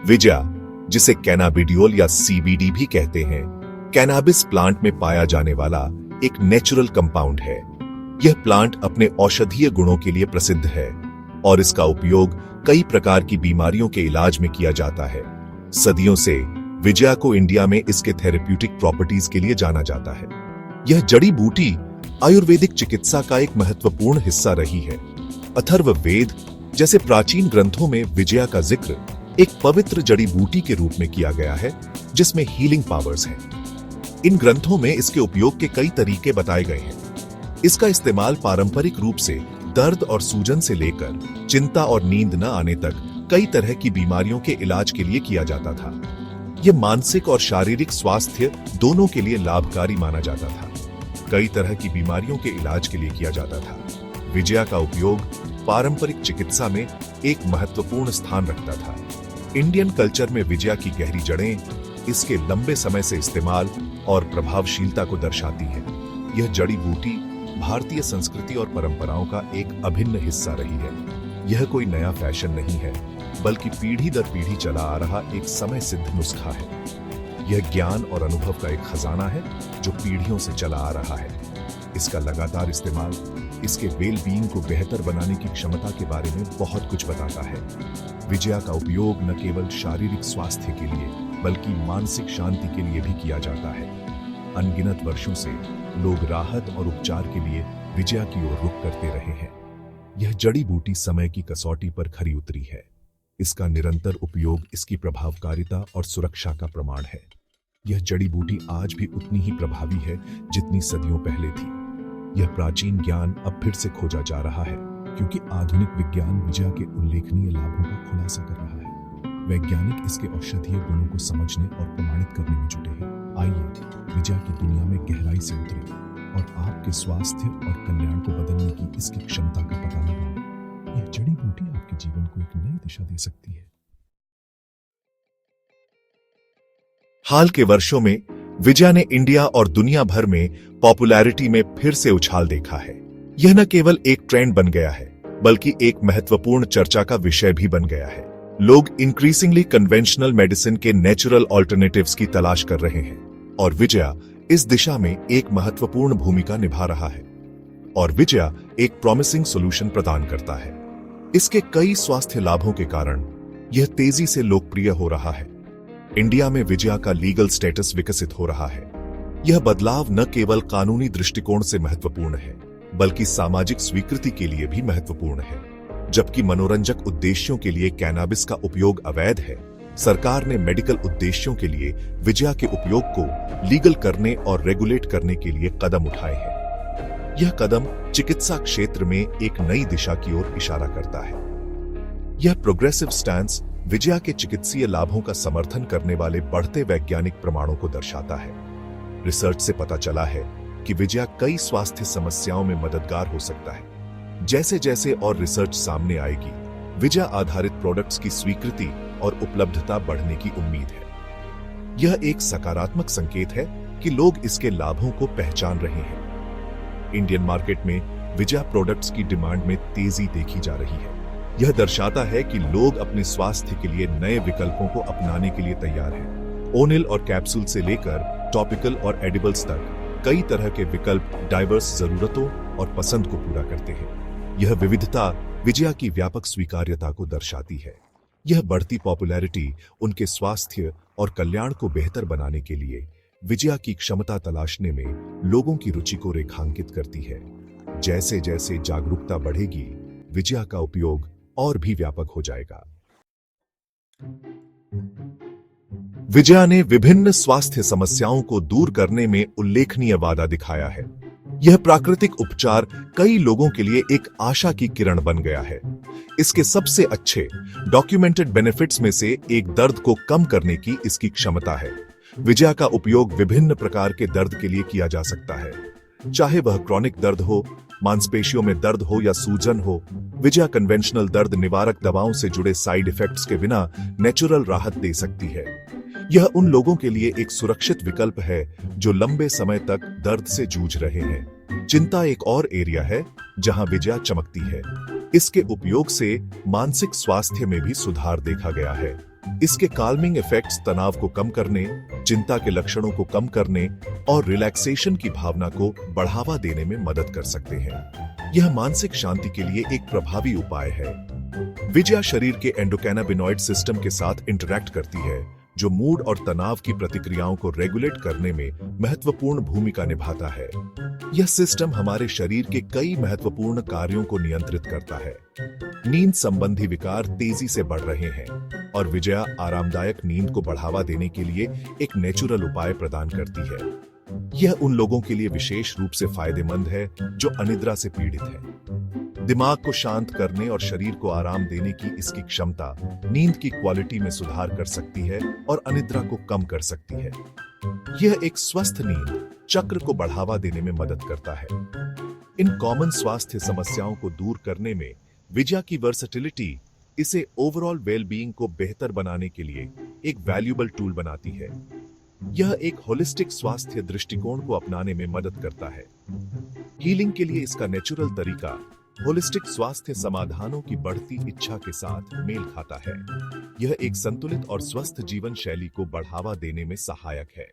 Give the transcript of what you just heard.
विजया, जिसे कैनाबिडियोल या सीबीडी भी कहते हैं, कैनाबिस प्लांट में पाया जाने वाला एक नेचुरल कंपाउंड है। यह प्लांट अपने औषधीय गुणों के लिए प्रसिद्ध है और इसका उपयोग कई प्रकार की बीमारियों के इलाज में किया जाता है। सदियों से विजया को इंडिया में इसके थेरेप्यूटिक प्रॉपर्टीज के लिए जाना जाता है। यह जड़ी बूटी आयुर्वेदिक चिकित्सा का एक महत्वपूर्ण हिस्सा रही है। अथर्ववेद जैसे प्राचीन ग्रंथों में विजया का जिक्र एक पवित्र जड़ी बूटी के रूप में किया गया है, जिसमें हीलिंग पावर्स हैं। इन ग्रंथों में इसके उपयोग के कई तरीके बताए गए हैं। इसका इस्तेमाल पारंपरिक रूप से दर्द और सूजन से लेकर चिंता और नींद न आने तक कई तरह की बीमारियों के इलाज के लिए किया जाता था। यह मानसिक और शारीरिक स्वास्थ्य दोनों के लिए लाभकारी माना जाता था। कई तरह की बीमारियों के इलाज के लिए किया जाता था। विजया का उपयोग पारंपरिक चिकित्सा में एक महत्वपूर्ण स्थान रखता था। इंडियन कल्चर में विजया की गहरी जड़ें इसके लंबे समय से इस्तेमाल और प्रभावशीलता को दर्शाती है। यह जड़ी बूटी भारतीय संस्कृति और परंपराओं का एक अभिन्न हिस्सा रही है। यह कोई नया फैशन नहीं है, बल्कि पीढ़ी दर पीढ़ी चला आ रहा एक समय सिद्ध नुस्खा है। यह ज्ञान और अनुभव का एक खजाना है जो पीढ़ियों से चला आ रहा है। इसका लगातार इस्तेमाल इसके वेल बीइंग को बेहतर बनाने की क्षमता के बारे में बहुत कुछ बताता है। विजया का उपयोग न केवल शारीरिक स्वास्थ्य के लिए बल्कि मानसिक शांति के लिए भी किया जाता है। अनगिनत वर्षों से लोग राहत और उपचार के लिए विजया की ओर रुख करते रहे हैं। यह जड़ी बूटी समय की कसौटी पर खरी उतरी है। इसका निरंतर उपयोग इसकी प्रभावकारिता और सुरक्षा का प्रमाण है। यह जड़ी बूटी आज भी उतनी ही प्रभावी है जितनी सदियों पहले थी। यह प्राचीन ज्ञान अब फिर से खोजा जा रहा है, क्योंकि आधुनिक विज्ञान विजया के उल्लेखनीय लाभों का खुलासा कर रहा है। वैज्ञानिक इसके औषधीय गुणों को समझने और प्रमाणित करने में जुटे हैं। आइए विजया की दुनिया में गहराई से उतरे और आपके स्वास्थ्य और कल्याण को बदलने की इसकी क्षमता का पता लगाएं। यह जड़ी बूटी आपके जीवन को एक नई दिशा दे सकती है। हाल के वर्षों में विजया ने इंडिया और दुनिया भर में पॉपुलैरिटी में फिर से उछाल देखा है। यह न केवल एक ट्रेंड बन गया है, बल्कि एक महत्वपूर्ण चर्चा का विषय भी बन गया है। लोग इंक्रीजिंगली कन्वेंशनल मेडिसिन के नेचुरल ऑल्टरनेटिव्स की तलाश कर रहे हैं और विजया इस दिशा में एक महत्वपूर्ण भूमिका निभा रहा है। और विजया एक प्रॉमिसिंग सॉल्यूशन प्रदान करता है। इसके कई स्वास्थ्य लाभों के कारण यह तेजी से लोकप्रिय हो रहा है। इंडिया में विजया का लीगल स्टेटस विकसित हो रहा है। यह बदलाव न केवल कानूनी दृष्टिकोण से महत्वपूर्ण है, बल्कि सामाजिक स्वीकृति के लिए भी महत्वपूर्ण है। जबकि मनोरंजक उद्देश्यों के लिए कैनाबिस का उपयोग अवैध है, सरकार ने मेडिकल उद्देश्यों के लिए विजया के उपयोग को लीगल करने और रेगुलेट करने के लिए कदम उठाए हैं। यह कदम चिकित्सा क्षेत्र में एक नई दिशा की ओर इशारा करता है। यह प्रोग्रेसिव स्टैंस विजया के चिकित्सीय लाभों का समर्थन करने वाले बढ़ते वैज्ञानिक प्रमाणों को दर्शाता है। रिसर्च से पता चला है कि विजया कई स्वास्थ्य समस्याओं में मददगार हो सकता है। जैसे जैसे और रिसर्च सामने आएगी, विजया आधारित प्रोडक्ट्स की स्वीकृति और उपलब्धता बढ़ने की उम्मीद है। यह एक सकारात्मक संकेत है कि लोग इसके लाभों को पहचान रहे हैं। इंडियन मार्केट में विजया प्रोडक्ट्स की डिमांड में तेजी देखी जा रही है। यह दर्शाता है कि लोग अपने स्वास्थ्य के लिए नए विकल्पों को अपनाने के लिए तैयार हैं। ओनिल और कैप्सूल से लेकर टॉपिकल और एडिबल्स तक कई तरह के विकल्प डाइवर्स जरूरतों और पसंद को पूरा करते हैं। यह विविधता विजया की व्यापक स्वीकार्यता को दर्शाती है। यह बढ़ती पॉपुलैरिटी उनके स्वास्थ्य और कल्याण को बेहतर बनाने के लिए विजया की क्षमता तलाशने में लोगों की रुचि को रेखांकित करती है। जैसे जैसे जागरूकता बढ़ेगी, विजया का उपयोग और भी व्यापक हो जाएगा। विजया ने विभिन्न स्वास्थ्य समस्याओं को दूर करने में उल्लेखनीय वादा दिखाया है। यह प्राकृतिक उपचार कई लोगों के लिए एक आशा की किरण बन गया है। इसके सबसे अच्छे डॉक्यूमेंटेड बेनिफिट्स में से एक दर्द को कम करने की इसकी क्षमता है। विजया का उपयोग विभिन्न प्रकार के दर्द के लिए किया जा सकता है, चाहे वह क्रॉनिक दर्द हो, मांसपेशियों में दर्द हो या सूजन हो। विजया कन्वेंशनल दर्द निवारक दवाओं से जुड़े साइड इफेक्ट्स के बिना नेचुरल राहत दे सकती है। यह उन लोगों के लिए एक सुरक्षित विकल्प है जो लंबे समय तक दर्द से जूझ रहे हैं। चिंता एक और एरिया है जहां विजया चमकती है। इसके उपयोग से मानसिक स्वास्थ्य में भी सुधार देखा गया है। इसके काल्मिंग इफेक्ट्स तनाव को कम करने, चिंता के लक्षणों को कम करने और रिलैक्सेशन की भावना को बढ़ावा देने में मदद कर सकते हैं। यह मानसिक शांति के लिए एक प्रभावी उपाय है। विजया शरीर के एंडोकैनाबिनॉइड सिस्टम के साथ इंटरैक्ट करती है, जो मूड और तनाव की प्रतिक्रियाओं को रेगुलेट करने में महत्वपूर्ण भूमिका निभाता है। यह सिस्टम हमारे शरीर के कई महत्वपूर्ण कार्यों को नियंत्रित करता है। नींद संबंधी विकार तेजी से बढ़ रहे हैं और विजया आरामदायक नींद को बढ़ावा देने के लिए एक नेचुरल उपाय प्रदान करती है। यह उन लोगों के लिए विशेष रूप से फायदेमंद है जो अनिद्रा से पीड़ित हैं। दिमाग को शांत करने और शरीर को आराम देने की इसकी क्षमता नींद की क्वालिटी में सुधार कर सकती है और अनिद्रा को कम कर सकती है। यह एक स्वस्थ नींद चक्र को बढ़ावा देने में मदद करता है। इन कॉमन स्वास्थ्य समस्याओं को दूर करने में विजया की वर्सेटिलिटी इसे ओवरऑल वेलबीइंग को बेहतर बनाने के लिए एक वैल्यूएबल टूल बनाती है। यह एक होलिस्टिक स्वास्थ्य दृष्टिकोण को अपनाने में मदद करता है। हीलिंग के लिए इसका नेचुरल तरीका होलिस्टिक स्वास्थ्य समाधानों की बढ़ती इच्छा के साथ मेल खाता है। यह एक संतुलित और स्वस्थ जीवन शैली को बढ़ावा देने में सहायक है।